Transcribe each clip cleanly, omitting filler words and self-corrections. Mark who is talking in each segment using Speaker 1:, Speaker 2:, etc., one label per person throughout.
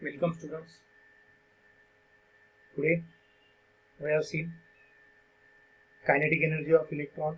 Speaker 1: Welcome students. Today we have seen kinetic energy of electron.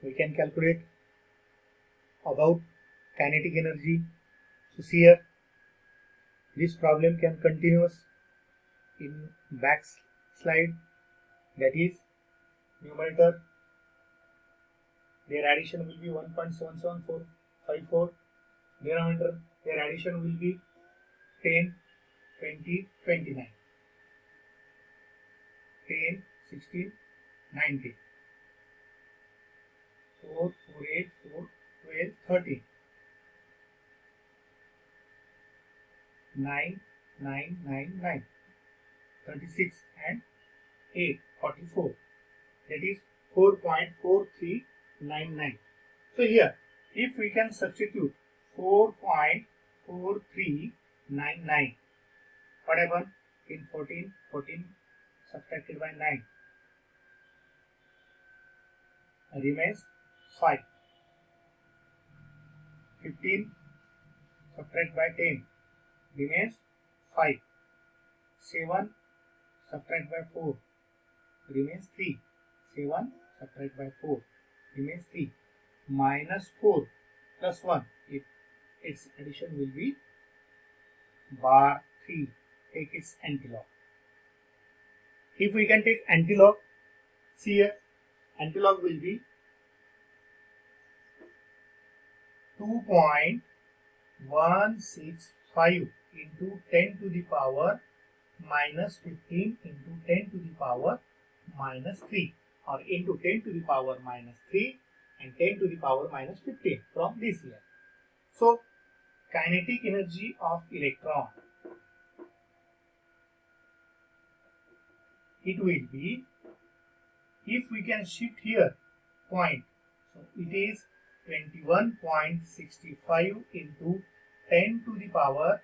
Speaker 1: We can calculate about kinetic energy. So see here, this problem can continuous in back slide, that is numerator their addition will be 1.77454, denominator their addition will be 10, 20, 29, 10, 16, 19, 4, 4, 8, 4, 12, 13, 9, 9, 9, 9, 36 and 8, 44. That is 4.4399. So here, if we can substitute 4.4399, what happened in 14? 14 subtracted by 9 remains 5. 15 subtract by 10 remains 5. 7 subtract by 4 remains 3. 7 subtract by 4 remains 3. Minus 4 plus 1, its addition will be bar 3. Take its antilog. If we can take antilog, see here, antilog will be 2.165 into 10 to the power minus 15 into 10 to the power minus 3, or into 10 to the power minus 3 and 10 to the power minus 15 from this here. So kinetic energy of electron, it will be, if we can shift here point, so it is 21.65 into 10 to the power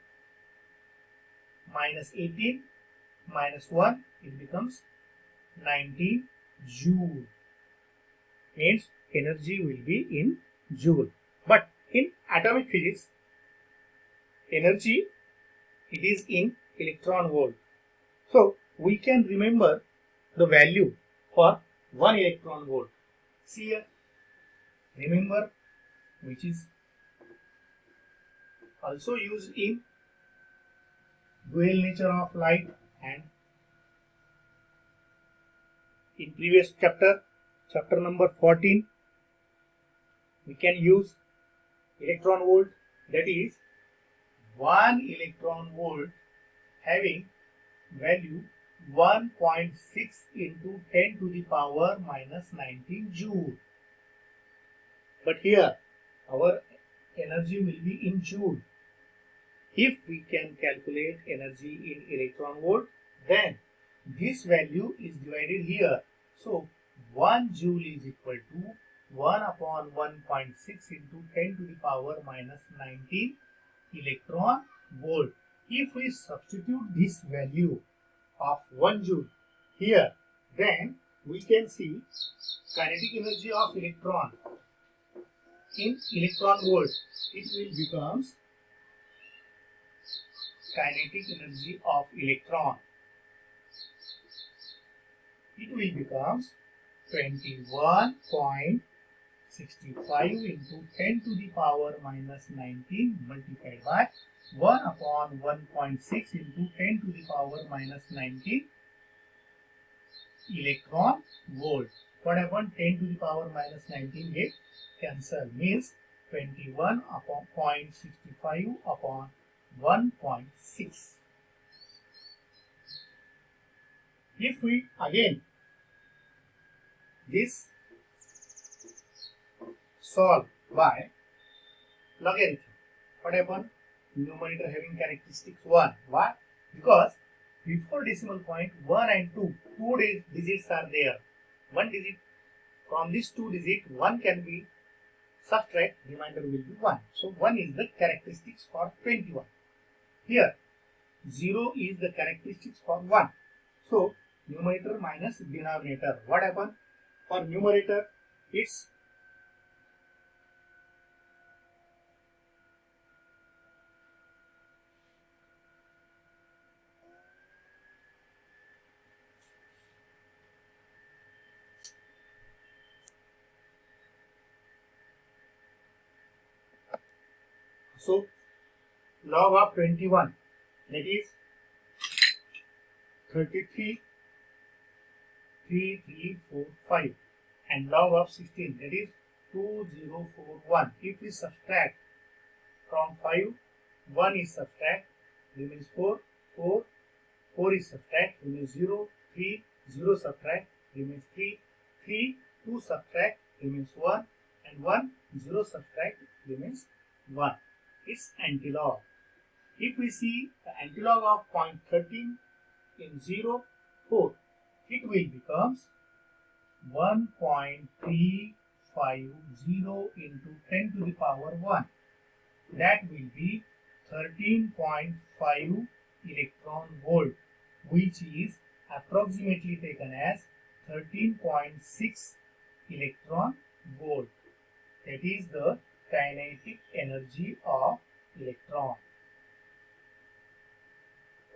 Speaker 1: minus 18 minus 1, it becomes 19 joule. Means energy will be in joule. But in atomic physics, energy, it is in electron volt. So we can remember the value for 1 electron volt. See here, remember, which is also used in dual nature of light, and in previous chapter number 14, we can use electron volt, that is 1 electron volt having value 1.6 into 10 to the power minus 19 joule. But here our energy will be in joule. If we can calculate energy in electron volt, then this value is divided here. So 1 joule is equal to 1 upon 1.6 into 10 to the power minus 19 electron volt. If we substitute this value of 1 joule here, then we can see kinetic energy of electron in electron volt. It will become kinetic energy of electron. It will become 21.65 into 10 to the power minus 19 multiplied by 1 upon 1.6 into 10 to the power minus 19 electron volt. What happened? 10 to the power minus 19 get cancelled, means 21 upon 0.65 upon 1.6. If we again this solve by logarithm, what happened? Numerator having characteristics 1. Why? Because before decimal point 1 and 2 digits are there. One digit, from this 2 digit 1 can be subtract, remainder will be 1. So 1 is the characteristics for 21. Here 0 is the characteristics for 1. So numerator minus denominator. What happened? For numerator, it's So log of 21, that is 33, 3345, and log of 16, that is 2041. If we subtract from 5, 1 is subtract, remains 4, 4, 4 is subtract, remains 0, 3, 0 subtract, remains 3, 3, 2 subtract, remains 1, and 1, 0 subtract, remains 1. It's antilog. If we see the antilog of 0.13 in 0, 4, it will becomes 1.350 into 10 to the power 1. That will be 13.5 electron volt, which is approximately taken as 13.6 electron volt. That is the kinetic energy of electron.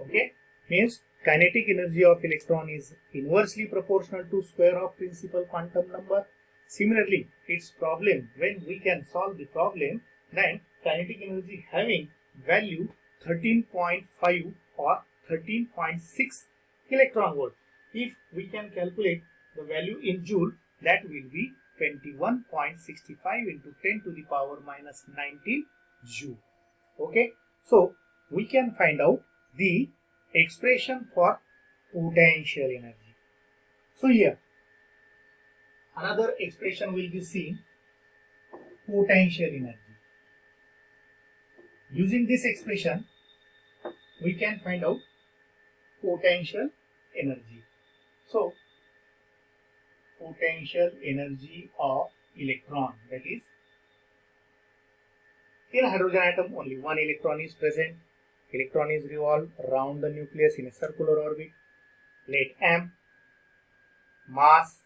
Speaker 1: Okay, means kinetic energy of electron is inversely proportional to square of principal quantum number. Similarly, its problem, when we can solve the problem, then kinetic energy having value 13.5 or 13.6 electron volt. If we can calculate the value in joule, that will be 21.65 into 10 to the power minus 19 joule. Okay, so we can find out the expression for potential energy. So here another expression will be seen, potential energy. Using this expression we can find out potential energy. So potential energy of electron, that is, in hydrogen atom only one electron is present. Electron is revolved around the nucleus in a circular orbit. Let m, mass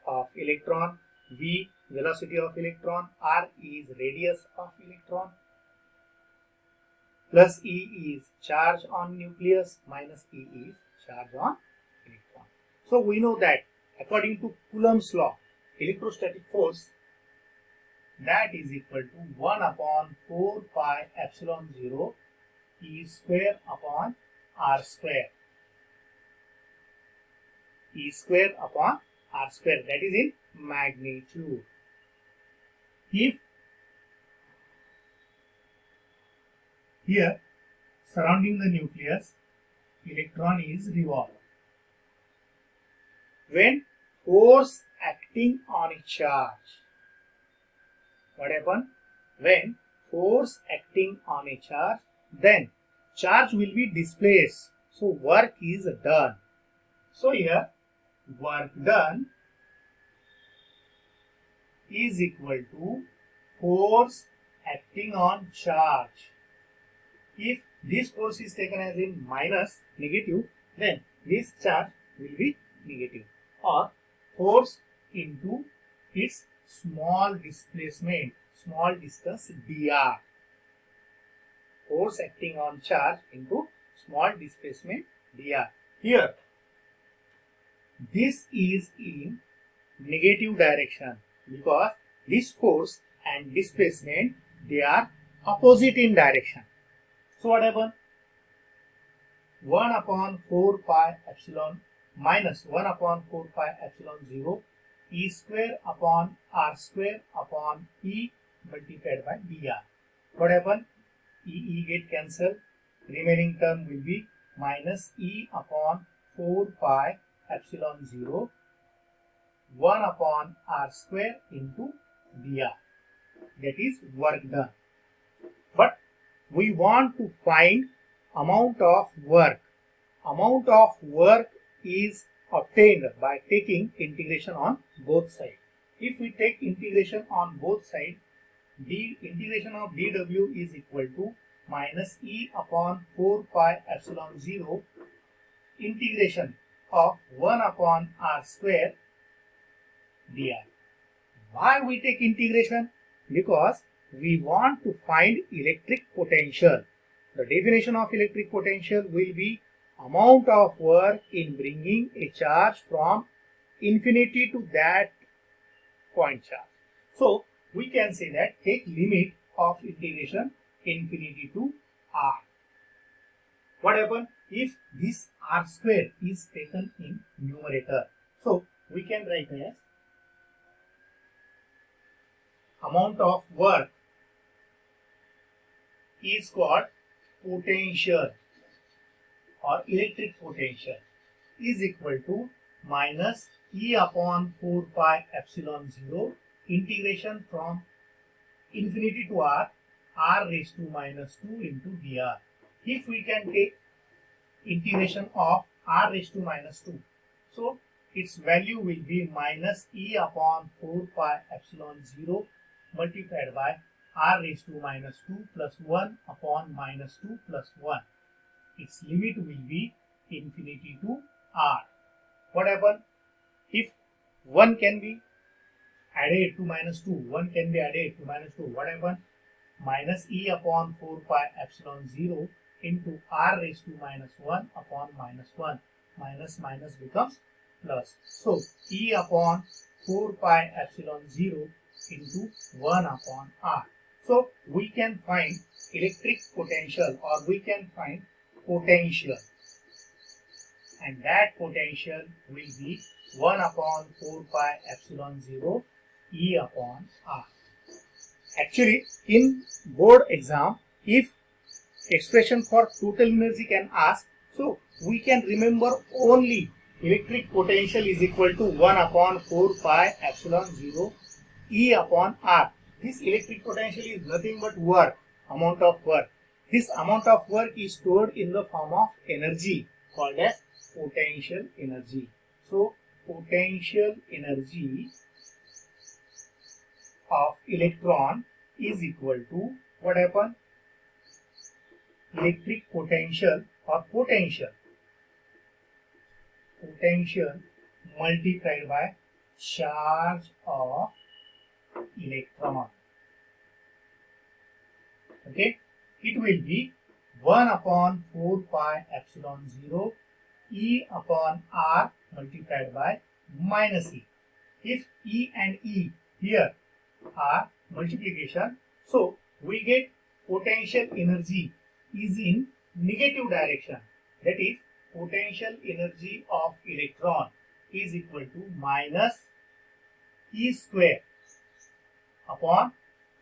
Speaker 1: of electron, v, velocity of electron, r is radius of electron, plus E is charge on nucleus, minus E is charge on electron. So we know that according to Coulomb's law, electrostatic force, that is equal to 1 upon 4 pi epsilon 0 E square upon R square. E square upon R square, that is in magnitude. If here surrounding the nucleus electron is revolved, when force acting on a charge, what happens? When force acting on a charge, then charge will be displaced, so work is done. So here work done is equal to force acting on charge. If this force is taken as in minus, negative, then this charge will be negative, or force into its small displacement, small distance dr. Force acting on charge into small displacement dr. Here this is in negative direction because this force and displacement, they are opposite in direction. So what happens? 1 upon 4 pi epsilon minus 1 upon 4 pi epsilon 0 E square upon R square upon E multiplied by dr. What happens? E get cancelled. Remaining term will be minus E upon 4 pi epsilon 0 1 upon R square into dr. That is work done. But we want to find amount of work. Amount of work is obtained by taking integration on both sides. If we take integration on both sides, the integration of dw is equal to minus E upon 4 pi epsilon 0 integration of 1 upon R square dr. Why we take integration? Because we want to find electric potential. The definition of electric potential will be amount of work in bringing a charge from infinity to that point charge. So we can say that take limit of integration infinity to r. What happens if this r square is taken in numerator? So we can write as amount of work is called potential or electric potential is equal to minus E upon 4 pi epsilon 0 integration from infinity to r raised to minus 2 into dr. If we can take integration of r raised to minus 2, so its value will be minus E upon 4 pi epsilon 0 multiplied by r raised to minus 2 plus 1 upon minus 2 plus 1. Its limit will be infinity to r. What happens if 1 can be added to minus 2? 1 can be added to minus 2. What happens? Minus E upon 4 pi epsilon 0 into r raised to minus 1 upon minus 1. Minus minus becomes plus. So E upon 4 pi epsilon 0 into 1 upon r. So we can find electric potential, or we can find potential, and that potential will be 1 upon 4 pi epsilon 0 E upon r. Actually, in board exam, if expression for total energy can ask, so we can remember only electric potential is equal to 1 upon 4 pi epsilon 0 E upon r. This electric potential is nothing but work, amount of work. This amount of work is stored in the form of energy called as potential energy. So potential energy of electron is equal to what happens? Electric potential or potential multiplied by charge of electron. Okay, it will be 1 upon 4 pi epsilon 0 E upon r multiplied by minus E. If E and E here are multiplication, so we get potential energy is in negative direction. That is, potential energy of electron is equal to minus E square upon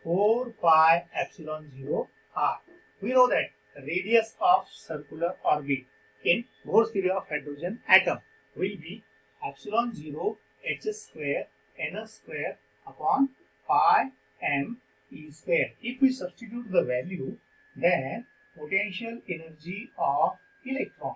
Speaker 1: 4 pi epsilon 0 r. We know that the radius of circular orbit in Bohr's theory of hydrogen atom will be epsilon 0 h square n square upon pi m E square. If we substitute the value, then potential energy of electron,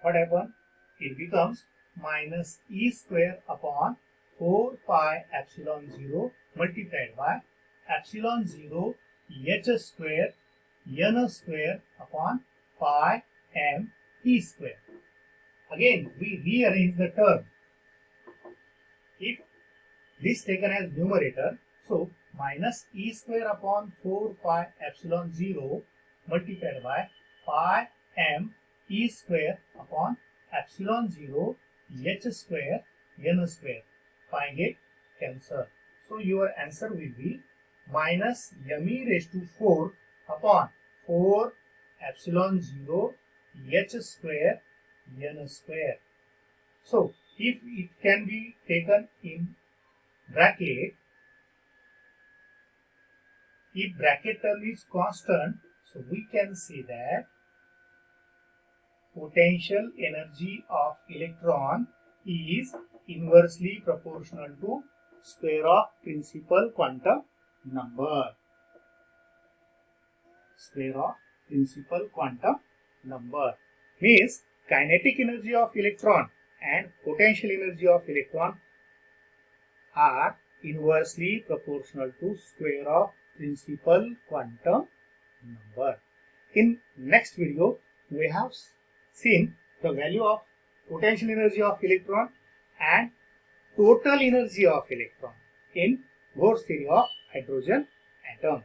Speaker 1: what happens? It becomes minus E square upon 4 pi epsilon 0 multiplied by epsilon 0 h square n square upon pi m E square. Again, we rearrange the term. If this taken as numerator, so minus E square upon 4 pi epsilon 0 multiplied by pi m E square upon epsilon 0 h square n square. Find it, cancel. So your answer will be minus m e raised to 4 upon 4 epsilon 0 h square n square. So if it can be taken in bracket, if bracket term is constant, so we can say that potential energy of electron is inversely proportional to square of principal quantum number. Square of principal quantum number means kinetic energy of electron and potential energy of electron are inversely proportional to square of principal quantum number. In next video, we have seen the value of potential energy of electron and total energy of electron in Bohr's theory of hydrogen atom.